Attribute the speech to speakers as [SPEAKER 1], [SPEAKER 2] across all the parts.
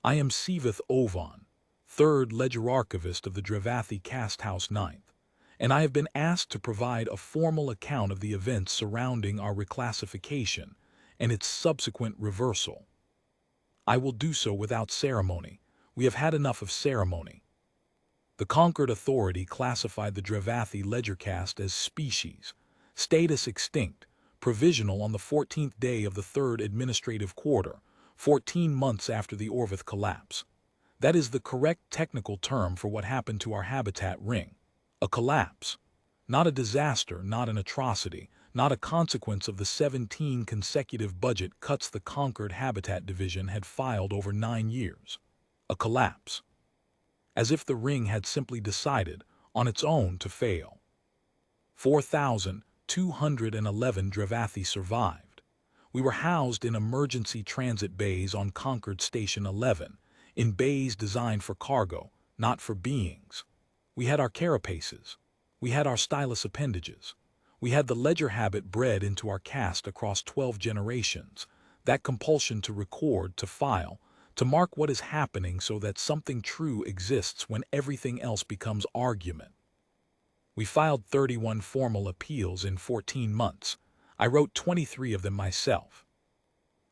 [SPEAKER 1] I am Siveth Ovan, 3rd Ledger Archivist of the Drevathi Cast House 9th, and I have been asked to provide a formal account of the events surrounding our reclassification and its subsequent reversal. I will do so without ceremony. We have had enough of ceremony. The Concord Authority classified the Drevathi ledgercast as species, status extinct, provisional on the 14th day of the 3rd administrative quarter, 14 months after the Orvath collapse. That is the correct technical term for what happened to our habitat ring. A collapse. Not a disaster, not an atrocity, not a consequence of the 17 consecutive budget cuts the Concord Habitat Division had filed over 9 years. A collapse. As if the ring had simply decided, on its own, to fail. 4,211 Drevathi survived. We were housed in emergency transit bays on Concord Station 11, in bays designed for cargo, not for beings. We had our carapaces. We had our stylus appendages. We had the ledger habit bred into our cast across 12 generations, that compulsion to record, to file, to mark what is happening so that something true exists when everything else becomes argument. We filed 31 formal appeals in 14 months. I wrote 23 of them myself.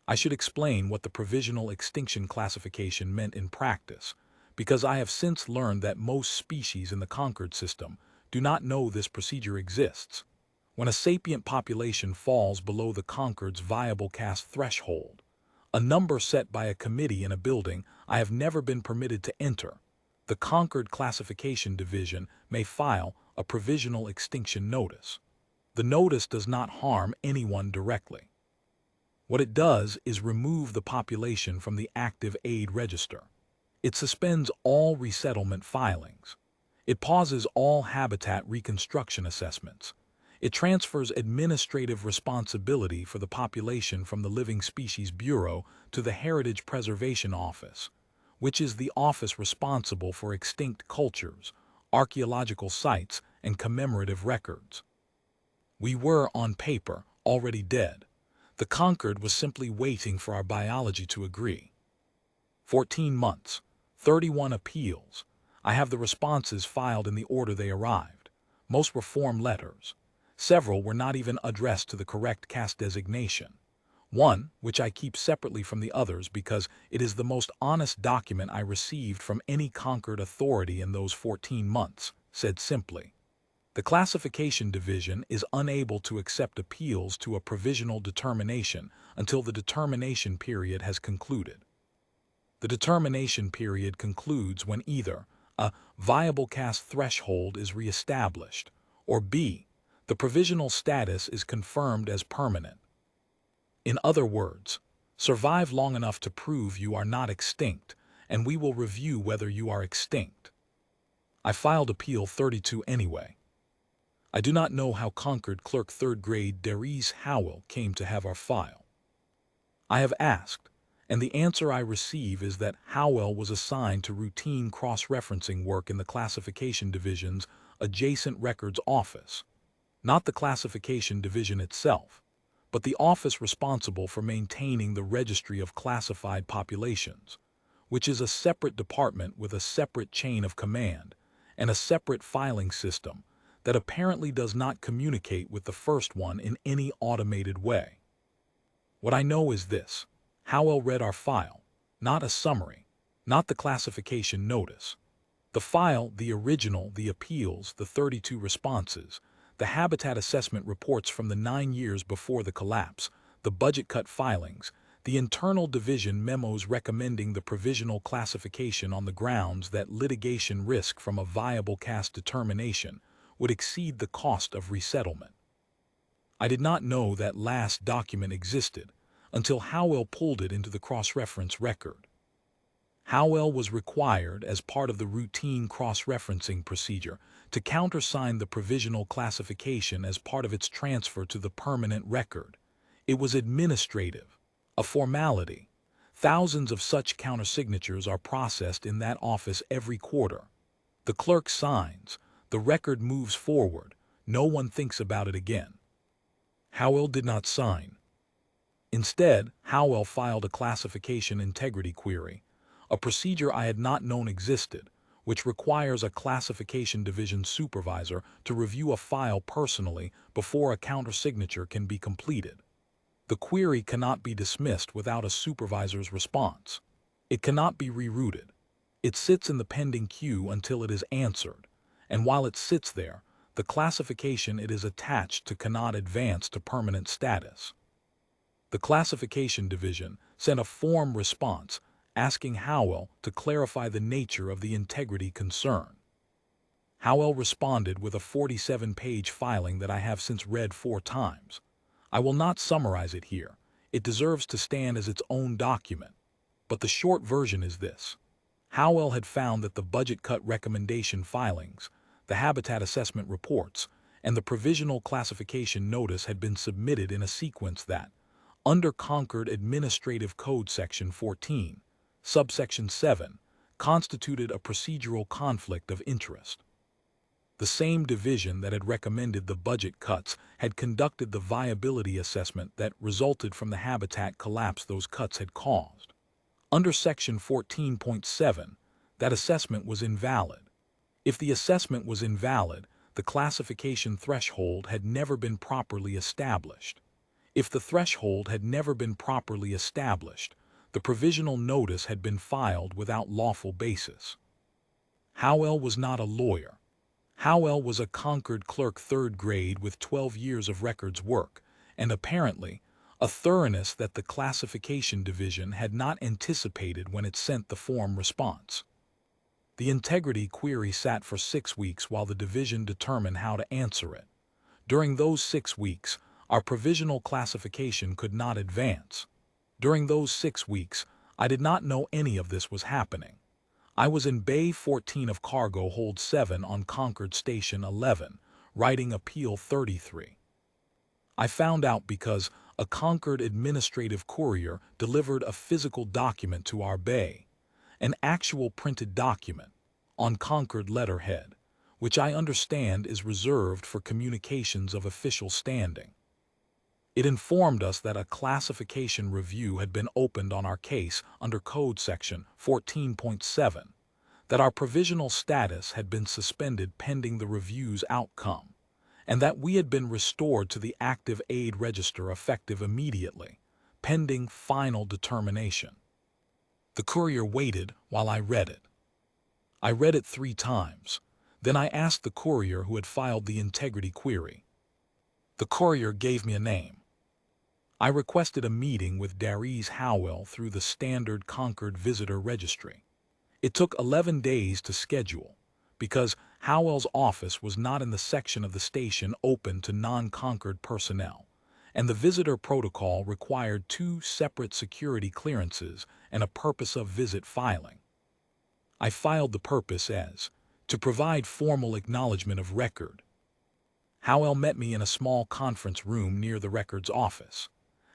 [SPEAKER 1] I should explain what the provisional extinction classification meant in practice, because I have since learned that most species in the Concord system do not know this procedure exists. When a sapient population falls below the Concord's viable cast threshold, a number set by a committee in a building I have never been permitted to enter, the Concord Classification Division may file a provisional extinction notice. The notice does not harm anyone directly. What it does is remove the population from the active aid register. It suspends all resettlement filings. It pauses all habitat reconstruction assessments. It transfers administrative responsibility for the population from the Living Species Bureau to the Heritage Preservation Office, which is the office responsible for extinct cultures, archaeological sites, and commemorative records. We were, on paper, already dead. The Concord was simply waiting for our biology to agree. 14 months, 31 appeals. I have the responses filed in the order they arrived. Most were form letters. Several were not even addressed to the correct cast designation. One, which I keep separately from the others because it is the most honest document I received from any Concord authority in those 14 months, said simply, "The Classification Division is unable to accept appeals to a provisional determination until the determination period has concluded. The determination period concludes when either a viable cast threshold is reestablished, or b, the provisional status is confirmed as permanent. In other words, survive long enough to prove you are not extinct, and we will review whether you are extinct." I filed Appeal 32 anyway. I do not know how Concord Clerk 3rd grade Darius Howell came to have our file. I have asked, and the answer I receive is that Howell was assigned to routine cross-referencing work in the Classification Division's adjacent records office, not the Classification Division itself, but the office responsible for maintaining the Registry of Classified Populations, which is a separate department with a separate chain of command and a separate filing system that apparently does not communicate with the first one in any automated way. What I know is this: Howell read our file, not a summary, not the classification notice. The file, the original, the appeals, the 32 responses, the habitat assessment reports from the 9 years before the collapse, the budget cut filings, the internal division memos recommending the provisional classification on the grounds that litigation risk from a viable cast determination would exceed the cost of resettlement. I did not know that last document existed until Howell pulled it into the cross-reference record. Howell was required, as part of the routine cross-referencing procedure, to countersign the provisional classification as part of its transfer to the permanent record. It was administrative, a formality. Thousands of such countersignatures are processed in that office every quarter. The clerk signs, the record moves forward, no one thinks about it again. Howell did not sign. Instead, Howell filed a classification integrity query, a procedure I had not known existed, which requires a classification division supervisor to review a file personally before a countersignature can be completed. The query cannot be dismissed without a supervisor's response. It cannot be rerouted. It sits in the pending queue until it is answered, and while it sits there, the classification it is attached to cannot advance to permanent status. The classification division sent a form response asking Howell to clarify the nature of the integrity concern. Howell responded with a 47-page filing that I have since read 4 times. I will not summarize it here. It deserves to stand as its own document. But the short version is this. Howell had found that the budget cut recommendation filings, the habitat assessment reports, and the provisional classification notice had been submitted in a sequence that, under Concord Administrative Code Section 14, subsection 7, constituted a procedural conflict of interest. The same division that had recommended the budget cuts had conducted the viability assessment that resulted from the habitat collapse those cuts had caused. Under Section 14.7, that assessment was invalid. If the assessment was invalid, the classification threshold had never been properly established. If the threshold had never been properly established, the provisional notice had been filed without lawful basis. Howell was not a lawyer. Howell was a Concord clerk 3rd grade with 12 years of records work, and apparently, a thoroughness that the classification division had not anticipated when it sent the form response. The integrity query sat for 6 weeks while the division determined how to answer it. During those 6 weeks, our provisional classification could not advance. During those 6 weeks, I did not know any of this was happening. I was in Bay 14 of Cargo Hold 7 on Concord Station 11, writing Appeal 33. I found out because a Concord administrative courier delivered a physical document to our bay, an actual printed document, on Concord letterhead, which I understand is reserved for communications of official standing. It informed us that a classification review had been opened on our case under Code Section 14.7, that our provisional status had been suspended pending the review's outcome, and that we had been restored to the active aid register effective immediately, pending final determination. The courier waited while I read it. I read it 3 times. Then I asked the courier who had filed the integrity query. The courier gave me a name. I requested a meeting with Darius Howell through the standard Concord Visitor Registry. It took 11 days to schedule, because Howell's office was not in the section of the station open to non-Concord personnel, and the visitor protocol required 2 separate security clearances and a purpose of visit filing. I filed the purpose as, to provide formal acknowledgement of record. Howell met me in a small conference room near the record's office.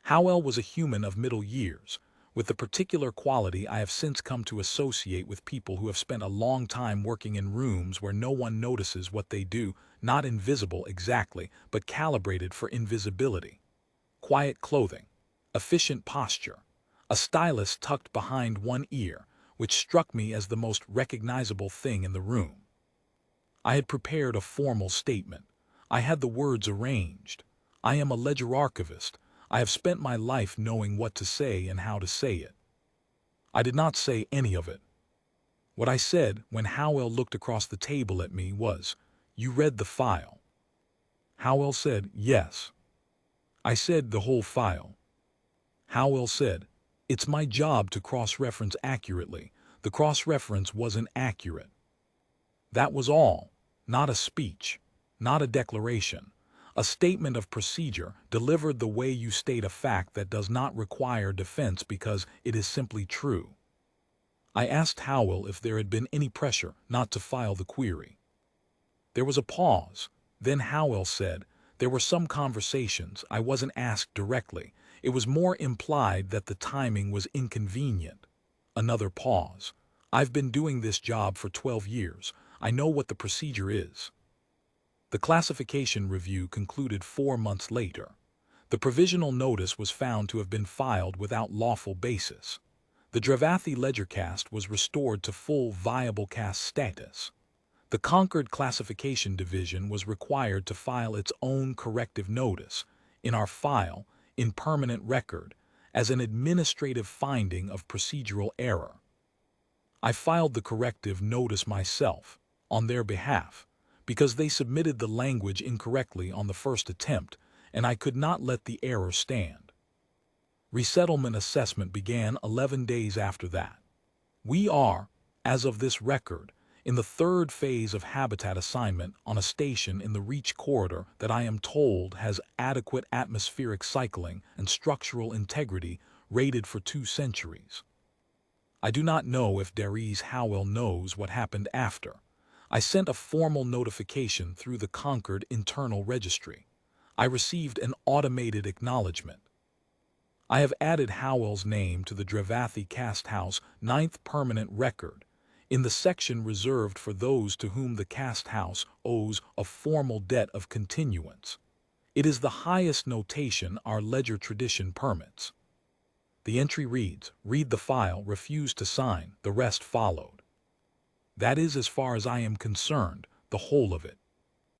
[SPEAKER 1] Howell was a human of middle years, with the particular quality I have since come to associate with people who have spent a long time working in rooms where no one notices what they do, not invisible exactly, but calibrated for invisibility. Quiet clothing, efficient posture, a stylus tucked behind one ear, which struck me as the most recognizable thing in the room. I had prepared a formal statement. I had the words arranged. I am a ledger archivist. I have spent my life knowing what to say and how to say it. I did not say any of it. What I said when Howell looked across the table at me was, "You read the file?" Howell said, "Yes." I said, "The whole file?" Howell said, "It's my job to cross-reference accurately. The cross-reference wasn't accurate." That was all, not a speech, not a declaration. A statement of procedure delivered the way you state a fact that does not require defense because it is simply true. I asked Howell if there had been any pressure not to file the query. There was a pause. Then Howell said, "There were some conversations. I wasn't asked directly. It was more implied that the timing was inconvenient." Another pause. "I've been doing this job for 12 years. I know what the procedure is." The classification review concluded 4 months later. The provisional notice was found to have been filed without lawful basis. The Drevathi ledger cast was restored to full viable cast status. The Concord Classification Division was required to file its own corrective notice in our file in permanent record as an administrative finding of procedural error. I filed the corrective notice myself, on their behalf, because they submitted the language incorrectly on the first attempt, and I could not let the error stand. Resettlement assessment began 11 days after that. We are, as of this record, in the third phase of habitat assignment on a station in the Reach Corridor that I am told has adequate atmospheric cycling and structural integrity rated for 2 centuries. I do not know if Darius Howell knows what happened after. I sent a formal notification through the Concord Internal Registry. I received an automated acknowledgement. I have added Howell's name to the Drevathi Cast House 9th permanent record in the section reserved for those to whom the cast house owes a formal debt of continuance. It is the highest notation our ledger tradition permits. The entry reads, "Read the file, refuse to sign, the rest followed." That is, as far as I am concerned, the whole of it.